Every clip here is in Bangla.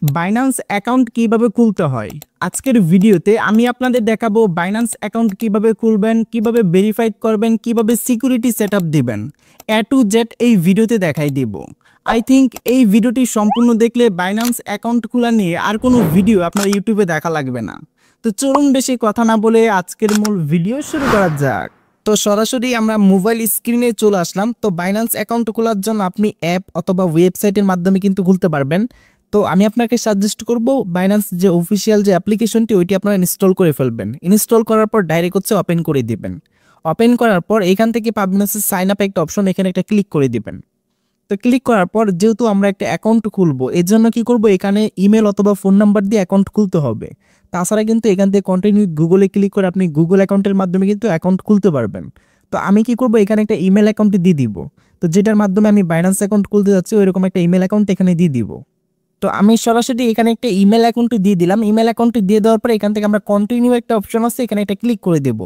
বাইন্যান্স অ্যাকাউন্ট কিভাবে খুলতে হয়। আজকের ভিডিওতে আমি আপনাদের দেখাবো বাইন্যান্স অ্যাকাউন্ট কিভাবে খুলবেন, কিভাবে ভেরিফাই করবেন, কিভাবে সিকিউরিটি সেটআপ দিবেন, এ টু জেড এই ভিডিওতে দেখাই দিব। আই থিঙ্ক এই ভিডিওটি সম্পূর্ণ দেখলে বাইন্যান্স অ্যাকাউন্ট খোলা নিয়ে আর কোনো ভিডিও আপনার ইউটিউবে দেখা লাগবে না। তো চলুন বেশি কথা না বলে আজকের মূল ভিডিও শুরু করা যাক। তো সরাসরি আমরা মোবাইল স্ক্রিনে চলে আসলাম। তো বাইন্যান্স অ্যাকাউন্ট খোলার জন্য আপনি অ্যাপ অথবা ওয়েবসাইটের মাধ্যমে কিন্তু খুলতে পারবেন। তো আমি আপনাকে সাজেস্ট করব বাইন্যান্স যে অফিসিয়াল যে অ্যাপ্লিকেশনটি ওইটি আপনারা ইনস্টল করে ফেলবেন। ইনস্টল করার পর ডাইরেক্ট হচ্ছে ওপেন করে দিবেন। ওপেন করার পর এখান থেকে পাবেন হচ্ছে সাইন আপ একটা অপশন, এখানে একটা ক্লিক করে দিবেন। তো ক্লিক করার পর যেহেতু আমরা একটা অ্যাকাউন্ট খুলবো এর জন্য কি করব, এখানে ইমেল অথবা ফোন নাম্বার দিয়ে অ্যাকাউন্ট খুলতে হবে। তাছাড়া কিন্তু এখান থেকে কন্টিনিউ গুগলে ক্লিক করে আপনি গুগল অ্যাকাউন্টের মাধ্যমে কিন্তু অ্যাকাউন্ট খুলতে পারবেন। তো আমি কি করব, এখানে একটা ইমেল অ্যাকাউন্ট দিয়ে দিব। তো যেটার মাধ্যমে আমি বাইন্যান্স অ্যাকাউন্ট খুলতে যাচ্ছি ওইরকম একটা ইমেল অ্যাকাউন্ট এখানে দিয়ে দিব। তো আমি সরাসরি এখানে একটা ইমেল অ্যাকাউন্ট দিয়ে দিলাম। ইমেল অ্যাকাউন্ট দিয়ে দেওয়ার পর এখান থেকে আমরা কন্টিনিউ একটা অপশন আছে, এখানে একটা ক্লিক করে দেব।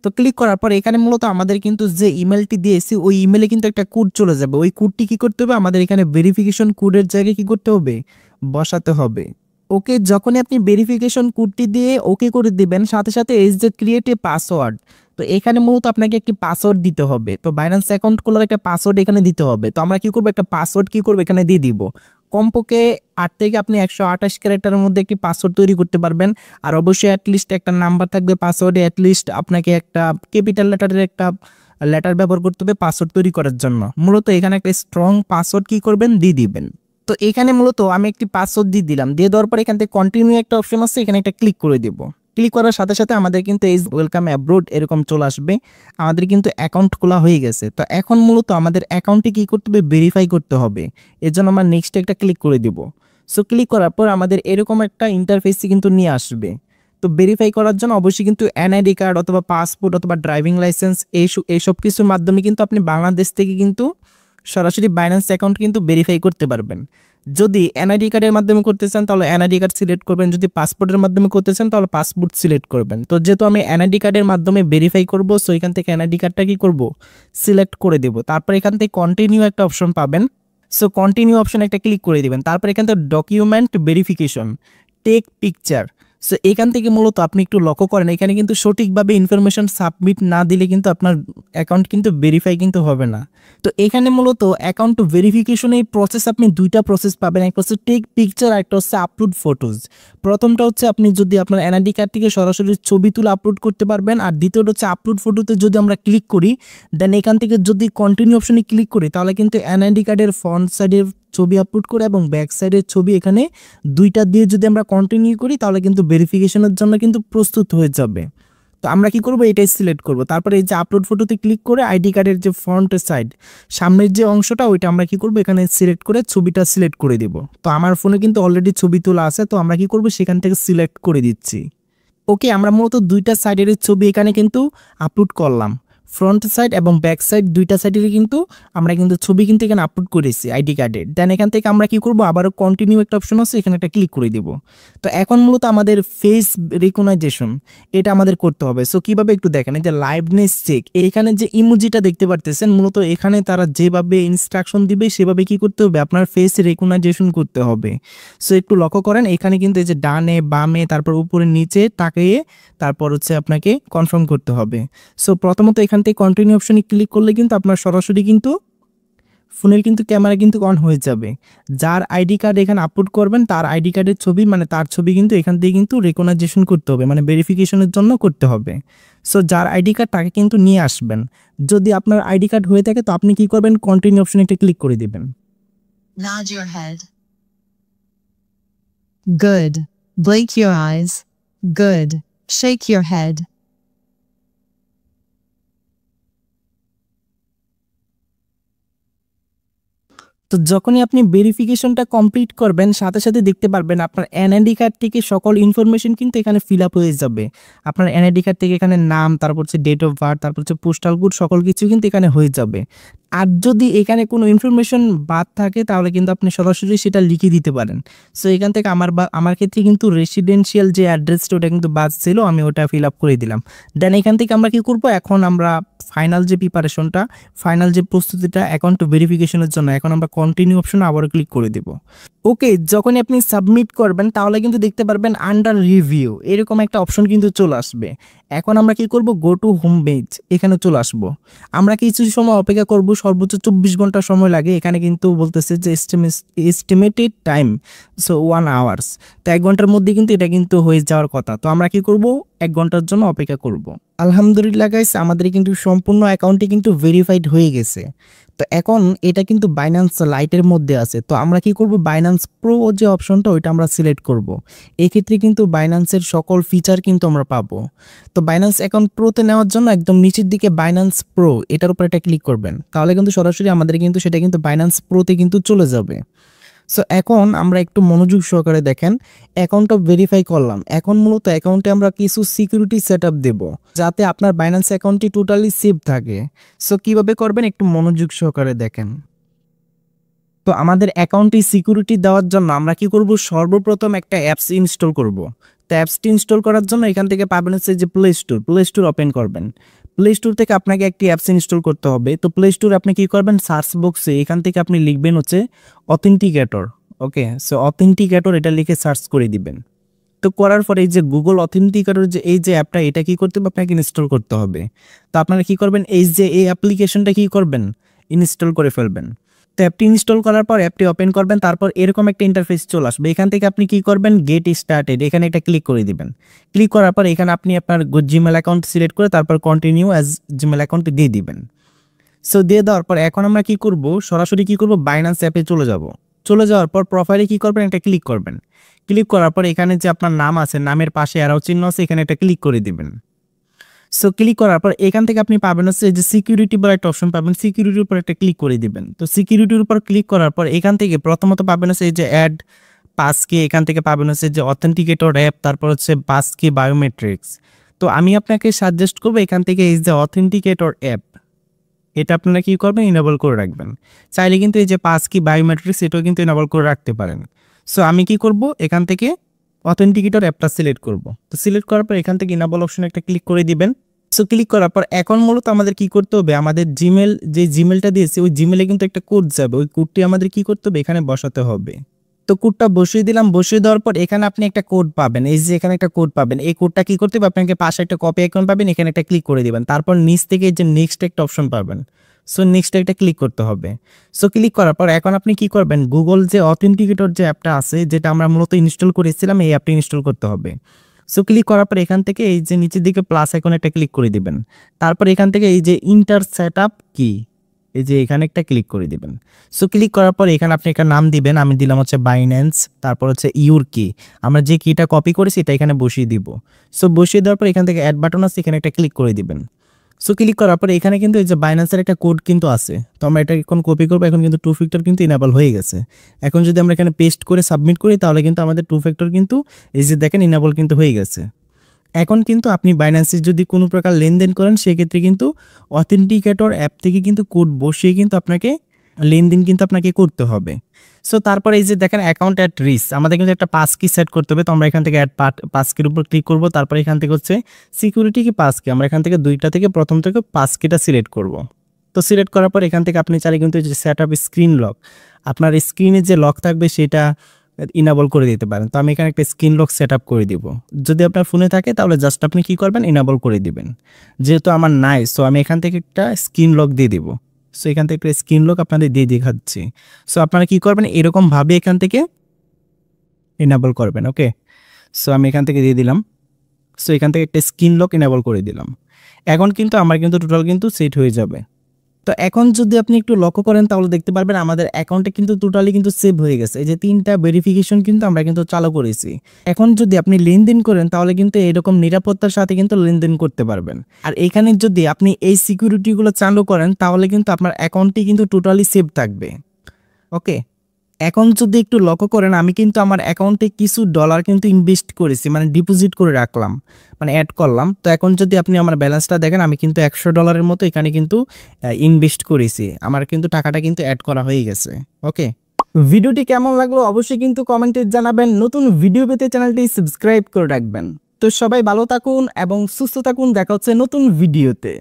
তো ক্লিক করার পর এখানে মূলত আমাদের কিন্তু যে ইমেলটি দিয়েছি ওই ইমেলে কিন্তু একটা কোড চলে যাবে। ওই কোডটি কি করতে হবে, আমাদের এখানে ভেরিফিকেশন কোডের জায়গায় কি করতে হবে, বসাতে হবে। ওকে, যখনই আপনি ভেরিফিকেশন কোডটি দিয়ে ওকে করে দিবেন সাথে সাথে ইজ যে ক্রিয়েট এ পাসওয়ার্ড। তো এখানে মূলত আপনাকে একটি পাসওয়ার্ড দিতে হবে। তো বাইন্যান্স অ্যাকাউন্ট খোলার একটা পাসওয়ার্ড এখানে দিতে হবে। তো আমরা কি করবো, একটা পাসওয়ার্ড কি করবো এখানে দিয়ে দিব। কমপক্ষে 8 থেকে আপনি 128 ক্যারেক্টারের মধ্যে একটি পাসওয়ার্ড তৈরি করতে পারবেন। আর অবশ্যই অ্যাটলিস্ট একটা নাম্বার থাকবে পাসওয়ার্ডে, অ্যাটলিস্ট আপনাকে একটা ক্যাপিটাল লেটারের একটা লেটার ব্যবহার করতে হবে পাসওয়ার্ড তৈরি করার জন্য। মূলত এখানে একটা স্ট্রং পাসওয়ার্ড কি করবেন, দিয়ে দিবেন। তো এখানে মূলত আমি একটি পাসওয়ার্ড দিয়ে দিলাম। দিয়ে দেওয়ার পর এখান থেকে কন্টিনিউ একটা অপশন আছে, এখানে একটা ক্লিক করে দিব। ক্লিক করার সাথে সাথে আমাদের কিন্তু এই ওয়েলকাম অ্যাব্রোড এরকম চলে আসবে। আমাদের কিন্তু অ্যাকাউন্ট খোলা হয়ে গেছে। তো এখন মূলত আমাদের অ্যাকাউন্টে কি করতে হবে, ভেরিফাই করতে হবে। এর জন্য আমরা নেক্সট একটা ক্লিক করে দিব। সো ক্লিক করার পর আমাদের এরকম একটা ইন্টারফেসই কিন্তু নিয়ে আসবে। তো ভেরিফাই করার জন্য অবশ্যই কিন্তু এনআইডি কার্ড অথবা পাসপোর্ট অথবা ড্রাইভিং লাইসেন্স এইসব কিছুর মাধ্যমে কিন্তু আপনি বাংলাদেশ থেকে কিন্তু সরাসরি বাইন্যান্স অ্যাকাউন্ট কিন্তু ভেরিফাই করতে পারবেন। যদি এনআইডি কার্ডের মাধ্যমে করতে চান তাহলে এনআইডি কার্ড সিলেক্ট করবেন, যদি পাসপোর্টের মাধ্যমে করতে চান তাহলে পাসপোর্ট সিলেক্ট করবেন। তো যেহেতু আমি এনআইডি কার্ডের মাধ্যমে ভেরিফাই করব, সো এখান থেকে এনআইডি কার্ডটা কি করব, সিলেক্ট করে দেব। তারপর এখান থেকে কন্টিনিউ একটা অপশন পাবেন। সো কন্টিনিউ অপশন একটা ক্লিক করে দিবেন। তারপর এখান থেকে document verification, take picture. So এখান থেকে মূলত আপনি একটু লক্ষ্য করেন, এখানে কিন্তু সঠিকভাবে ইনফরমেশন সাবমিট না দিলে কিন্তু আপনার অ্যাকাউন্ট কিন্তু ভেরিফাই কিন্তু হবে না। তো এখানে মূলত অ্যাকাউন্ট ভেরিফিকেশনের প্রসেস আপনি দুইটা প্রসেস পাবেন, একটা হচ্ছে টেক পিকচার, একটা হচ্ছে আপলোড ফটোজ। প্রথমটা হচ্ছে আপনি যদি আপনার এনআইডি কার্ড থেকে সরাসরি ছবি তুলে আপলোড করতে পারবেন, আর দ্বিতীয়টা হচ্ছে আপলোড ফটোতে যদি আমরা ক্লিক করি দেন এখান থেকে যদি কন্টিনিউ অপশনে ক্লিক করি তাহলে কিন্তু এনআইডি কার্ডের ফ্রন্ট সাইডের ছবি আপলোড করে এবং ব্যাক সাইডের ছবি এখানে দুইটা দিয়ে যদি আমরা কন্টিনিউ করি তাহলে কিন্তু ভেরিফিকেশনের জন্য কিন্তু প্রস্তুত হয়ে যাবে। তো আমরা কি করব, এটাই সিলেক্ট করব। তারপরে এই যে আপলোড ফটোতে ক্লিক করে আইডি কার্ডের যে ফ্রন্ট সাইড সামনের যে অংশটা ওইটা আমরা কি করব, এখানে সিলেক্ট করে ছবিটা সিলেক্ট করে দিব। তো আমার ফোনে কিন্তু অলরেডি ছবি তোলা আছে, তো আমরা কি করব, সেখান থেকে সিলেক্ট করে দিচ্ছি। ওকে, আমরা মূলত দুইটা সাইডের ছবি এখানে কিন্তু আপলোড করলাম, ফ্রন্ট সাইড এবং ব্যাক সাইড দুইটা সাইডের কিন্তু আমরা কিন্তু ছবি কিন্তু এখানে আপলোড করেছি আইডি কার্ডে। দেন এখান থেকে আমরা কি করব, আবারও কন্টিনিউ একটা অপশন আছে, এখানে একটা ক্লিক করে দিব। তো এখন মূলত আমাদের ফেস রিকগনাইজেশন এটা আমাদের করতে হবে। সো কিভাবে একটু দেখেন, এই যে লাইভনেস চেক, এখানে যে ইমোজিটা দেখতে পারতেছেন মূলত এখানে তারা যেভাবে ইনস্ট্রাকশন দিবে সেভাবে কি করতে হবে, আপনার ফেস রিকগনাইজেশন করতে হবে। সো একটু লক্ষ্য করেন, এখানে কিন্তু এই যে ডানে বামে তারপর উপরে নিচে তাকিয়ে তারপর হচ্ছে আপনাকে কনফার্ম করতে হবে। সো প্রথমত এখান থেকে কন্টিনিউ অপশনে ক্লিক করলে কিন্তু আপনার সরাসরি কিন্তু ফোনের কিন্তু ক্যামেরা কিন্তু অন হয়ে যাবে। যার আইডি কার্ড এখানে আপলোড করবেন তার আইডি কার্ডের ছবি মানে তার ছবি কিন্তু এখান থেকে কিন্তু রেকগনাইজেশন করতে হবে, মানে ভেরিফিকেশনের জন্য করতে হবে। সো যার আইডি কার্ড তাকে কিন্তু নিয়ে আসবেন। যদি আপনার আইডি কার্ড হয়ে থাকে তো আপনি কি করবেন, কন্টিনিউ অপশনে একটা ক্লিক করে দিবেন। Nod your head. Good. Blink your eyes. Good. Shake your head. তো যখনই আপনি ভেরিফিকেশনটা কমপ্লিট করবেন সাথে সাথে দেখতে পারবেন আপনার এনআইডি কার্ড থেকে সকল ইনফরমেশন কিন্তু এখানে ফিল আপ হয়ে যাবে। আপনার এনআইডি কার্ড থেকে এখানে নাম, তারপর হচ্ছে ডেট অফ বার্থ, তারপর হচ্ছে পোস্টাল কোড সকল কিছু কিন্তু এখানে হয়ে যাবে। আর যদি এখানে কোনো ইনফরমেশন বাদ থাকে তাহলে কিন্তু আপনি সরাসরি সেটা লিখে দিতে পারেন। সো এখান থেকে আমার ক্ষেত্রে কিন্তু রেসিডেন্সিয়াল যে অ্যাড্রেসটা ওটা কিন্তু বাদ ছিল, আমি ওটা ফিল আপ করে দিলাম। দেন এখান থেকে আমরা কি করব, এখন আমরা ফাইনাল যে প্রিপারেশনটা, ফাইনাল যে প্রস্তুতিটা অ্যাকাউন্ট ভেরিফিকেশনের জন্য, এখন আমরা কন্টিনিউ অপশনে আবারও ক্লিক করে দেব। ওকে, যখনই আপনি সাবমিট করবেন তাহলে কিন্তু দেখতে পারবেন আন্ডার রিভিউ এরকম একটা অপশন কিন্তু চলে আসবে। এখন আমরা কি করব, গো টু হোম পেজ, এখানে চলে আসব। আমরা কিছু সময় অপেক্ষা করব, সর্বোচ্চ 24 ঘন্টা সময় লাগে। এখানে কিন্তু বলতেছে যে এস্টিমেটেড টাইম, সো 1 আওয়ার্স। তো 1 ঘন্টার মধ্যে কিন্তু এটা কিন্তু হয়ে যাওয়ার কথা। তো আমরা কি করব, 1 ঘন্টার জন্য অপেক্ষা করব। আলহামদুলিল্লাহ গাইস, আমাদের কিন্তু সম্পূর্ণ অ্যাকাউন্টটি কিন্তু ভেরিফাইড হয়ে গেছে। তো এখন এটা কিন্তু বাইন্যান্স লাইটের মধ্যে আছে। তো আমরা কি করব, বাইন্যান্স প্রো যে অপশনটা ওইটা আমরা সিলেক্ট করব। এক্ষেত্রে কিন্তু বাইন্যান্সের সকল ফিচার কিন্তু আমরা পাবো। তো বাইন্যান্স অ্যাকাউন্ট প্রোতে নেওয়ার জন্য একদম নিচের দিকে বাইন্যান্স প্রো এটার উপর একটা ক্লিক করবেন, তাহলে কিন্তু সরাসরি আমাদের কিন্তু সেটা কিন্তু বাইন্যান্স প্রোতে কিন্তু চলে যাবে। সো এখন আমরা একটু মনোযোগ সহকারে দেখেন, অ্যাকাউন্টটা ভেরিফাই করলাম। এখন মূলত অ্যাকাউন্টে আমরা কিছু সিকিউরিটি সেটআপ দেব, যাতে আপনার বাইন্যান্স অ্যাকাউন্টটি টোটালি সেফ থাকে। সো কিভাবে করবেন একটু মনোযোগ সহকারে দেখেন। তো আমাদের অ্যাকাউন্টে সিকিউরিটি দেওয়ার জন্য আমরা কি করব, সর্বপ্রথম একটা অ্যাপস ইনস্টল করব। তো অ্যাপসটি ইনস্টল করার জন্য এখান থেকে পাবেন হচ্ছে যে প্লে স্টোর ওপেন করবেন। প্লে স্টোর থেকে আপনাকে একটি অ্যাপস ইনস্টল করতে হবে। তো প্লে স্টোর আপনি কি করবেন, সার্চ বক্সে এখান থেকে আপনি লিখবেন হচ্ছে অথেন্টিকেটর। ওকে, সো অথেন্টিকেটর এটা লিখে সার্চ করে দিবেন। তো করার পরে এই যে গুগল অথেন্টিকেটর যে এই যে অ্যাপটা, এটা কি করতে হবে, আপনাকে ইনস্টল করতে হবে। তো আপনারা কি করবেন, এই যে এই অ্যাপ্লিকেশনটা কি করবেন, ইনস্টল করে ফেলবেন। তো অ্যাপটি ইনস্টল করার পর অ্যাপটি ওপেন করবেন, তারপর এরকম একটা ইন্টারফেস চলে আসবে। এখান থেকে আপনি কি করবেন, গেট স্টার্টেড এখানে একটা ক্লিক করে দিবেন। ক্লিক করার পর এখানে আপনি আপনার জিমেল অ্যাকাউন্ট সিলেক্ট করে তারপর কন্টিনিউ অ্যাজ জিমেল অ্যাকাউন্ট দিয়ে দিবেন। সো দিয়ে দেওয়ার পর এখন আমরা কি করব, সরাসরি কি করব, বাইন্যান্স অ্যাপে চলে যাব। চলে যাওয়ার পর প্রোফাইলে কি করবেন, একটা ক্লিক করবেন। ক্লিক করার পর এখানে যে আপনার নাম আছে, নামের পাশে অ্যারো চিহ্ন আছে, এখানে একটা ক্লিক করে দিবেন। সো ক্লিক করার পর এখান থেকে আপনি পাবেন হচ্ছে যে সিকিউরিটি বলে একটা অপশন পাবেন, সিকিউরিটির উপর একটা ক্লিক করে দিবেন। তো সিকিউরিটির উপর ক্লিক করার পর এখান থেকে প্রথমত পাবেন হচ্ছে এই যে অ্যাড পাসকি, এখান থেকে পাবেন হচ্ছে যে অথেন্টিকেটর অ্যাপ, তারপর হচ্ছে পাসকি বায়োমেট্রিক্স। তো আমি আপনাকে সাজেস্ট করবো এখান থেকে এই যে অথেন্টিকেটর অ্যাপ, এটা আপনারা কি করবেন, ইনেবল করে রাখবেন। চাইলে কিন্তু এই যে পাসকি বায়োমেট্রিক্স এটাও কিন্তু ইনেবল করে রাখতে পারেন। সো আমি কি করব, এখান থেকে অথেন্টিকেটর অ্যাপটা সিলেক্ট করব। তো সিলেক্ট করার পর এখান থেকে ইনেবল অপশনে একটা ক্লিক করে দিবেন। সো ক্লিক করার পর এখন মূলত আমাদের কি করতে হবে, আমাদের জিমেল যে জিমেলটা দিয়েছে ওই জিমেলে কিন্তু একটা কোড যাবে, ওই কোডটি আমাদের কি করতে হবে, এখানে বসাতে হবে। তো কোডটা বসিয়ে দিলাম। বসিয়ে দেওয়ার পর এখানে আপনি একটা কোড পাবেন, এই যে এখানে একটা কোড পাবেন। এই কোডটা কি করতে হবে, আপনাকে পাশে একটা কপি আইকন পাবেন, এখানে একটা ক্লিক করে দিবেন। তারপর নিচ থেকে এই যে নেক্সট একটা অপশন পাবেন, সো নেক্সট একটা ক্লিক করতে হবে। সো ক্লিক করার পর এখন আপনি কি করবেন, গুগল যে অথেন্টিকেটর যে অ্যাপটা আছে, যেটা আমরা মূলত ইনস্টল করেছিলাম, এই অ্যাপটা ইনস্টল করতে হবে। সো ক্লিক করার পর এখান থেকে এই যে নিচের দিকে প্লাস আইকন একটা ক্লিক করে দিবেন। তারপর এখান থেকে এই যে ইন্টার সেটআপ কি, এই যে এখানে একটা ক্লিক করে দিবেন। সো ক্লিক করার পর এখানে আপনি একটা নাম দিবেন, আমি দিলাম হচ্ছে বাইন্যান্স, তারপর হচ্ছে ইউর কি, আমরা যে কিটা কপি করেছি এটা এখানে বসিয়ে দিব। সো বসিয়ে দেওয়ার পর এখান থেকে অ্যাড বাটন আছে, এখানে একটা ক্লিক করে দিবেন। সো ক্লিক করার পর এখানে কিন্তু এই যে বাইন্যান্সের একটা কোড কিন্তু আছে, তো আমরা এটা এখন কপি করবো। এখন কিন্তু 2 ফ্যাক্টর কিন্তু ইনেবল হয়ে গেছে। এখন যদি আমরা এখানে পেস্ট করে সাবমিট করি তাহলে কিন্তু আমাদের 2 ফ্যাক্টর কিন্তু এই যে দেখেন ইনেবল কিন্তু হয়ে গেছে। এখন কিন্তু আপনি বাইন্যান্সে যদি কোনো প্রকার লেনদেন করেন সেক্ষেত্রে কিন্তু অথেন্টিকেটর অ্যাপ থেকে কিন্তু কোড বসিয়ে কিন্তু আপনাকে লেনদেন কিন্তু আপনাকে করতে হবে। সো তারপরে এই যে দেখেন অ্যাকাউন্ট অ্যাট রিস্ক, আমাদের কিন্তু একটা পাসকি সেট করতে হবে। তো আমরা এখান থেকে অ্যাড পাসকির উপর ক্লিক করব। তারপর এখান থেকে হচ্ছে সিকিউরিটি কি পাসকি, আমরা এখান থেকে দুইটা থেকে প্রথম থেকে পাসকিটা সিলেক্ট করব। তো সিলেক্ট করার পর এখান থেকে আপনি চাইলে কিন্তু যে সেট আপ স্ক্রিন লক, আপনার স্ক্রিনে যে লক থাকবে সেটা ইনেবল করে দিতে পারেন। তো আমি এখানে একটা স্ক্রিন লক সেট আপ করে দিব। যদি আপনার ফোনে থাকে তাহলে জাস্ট আপনি কি করবেন, ইনেবল করে দিবেন। যেহেতু আমার নাই, সো আমি এখান থেকে একটা স্ক্রিন লক দিয়ে দিব। সো এখান থেকে একটা স্ক্রিন লক আপনাদের দিয়ে দেখাচ্ছি। সো আপনারা কি করবেন, এরকমভাবে এখান থেকে ইনেবল করবেন। ওকে, সো আমি এখান থেকে দিয়ে দিলাম। সো এখান থেকে একটা স্ক্রিন লক ইনেবল করে দিলাম। এখন কিন্তু আমার কিন্তু টোটাল কিন্তু সেট হয়ে যাবে। তো এখন যদি আপনি একটু লক্ষ্য করেন তাহলে দেখতে পারবেন আমাদের অ্যাকাউন্টে কিন্তু টোটালি কিন্তু সেভ হয়ে গেছে। এই যে 3টা ভেরিফিকেশন কিন্তু আমরা কিন্তু চালু করেছি। এখন যদি আপনি লেনদেন করেন তাহলে কিন্তু এরকম নিরাপত্তার সাথে কিন্তু লেনদেন করতে পারবেন। আর এখানে যদি আপনি এই সিকিউরিটিগুলো চালু করেন তাহলে কিন্তু আপনার অ্যাকাউন্টটি কিন্তু টোটালি সেভ থাকবে। ওকে, এখন যদি একটু লক্ষ্য করেন আমি কিন্তু আমার অ্যাকাউন্টে কিছু ডলার কিন্তু ইনভেস্ট করেছি, মানে ডিপোজিট করে রাখলাম, মানে অ্যাড করলাম। তো এখন যদি আপনি আমার ব্যালেন্সটা দেখেন আমি কিন্তু $100 মতো এখানে কিন্তু ইনভেস্ট করেছি, আমার কিন্তু টাকাটা কিন্তু অ্যাড করা হয়ে গেছে। ওকে, ভিডিওটি কেমন লাগলো অবশ্যই কিন্তু কমেন্টে জানাবেন। নতুন ভিডিও পেতে চ্যানেলটি সাবস্ক্রাইব করে রাখবেন। তো সবাই ভালো থাকুন এবং সুস্থ থাকুন, দেখা হচ্ছে নতুন ভিডিওতে।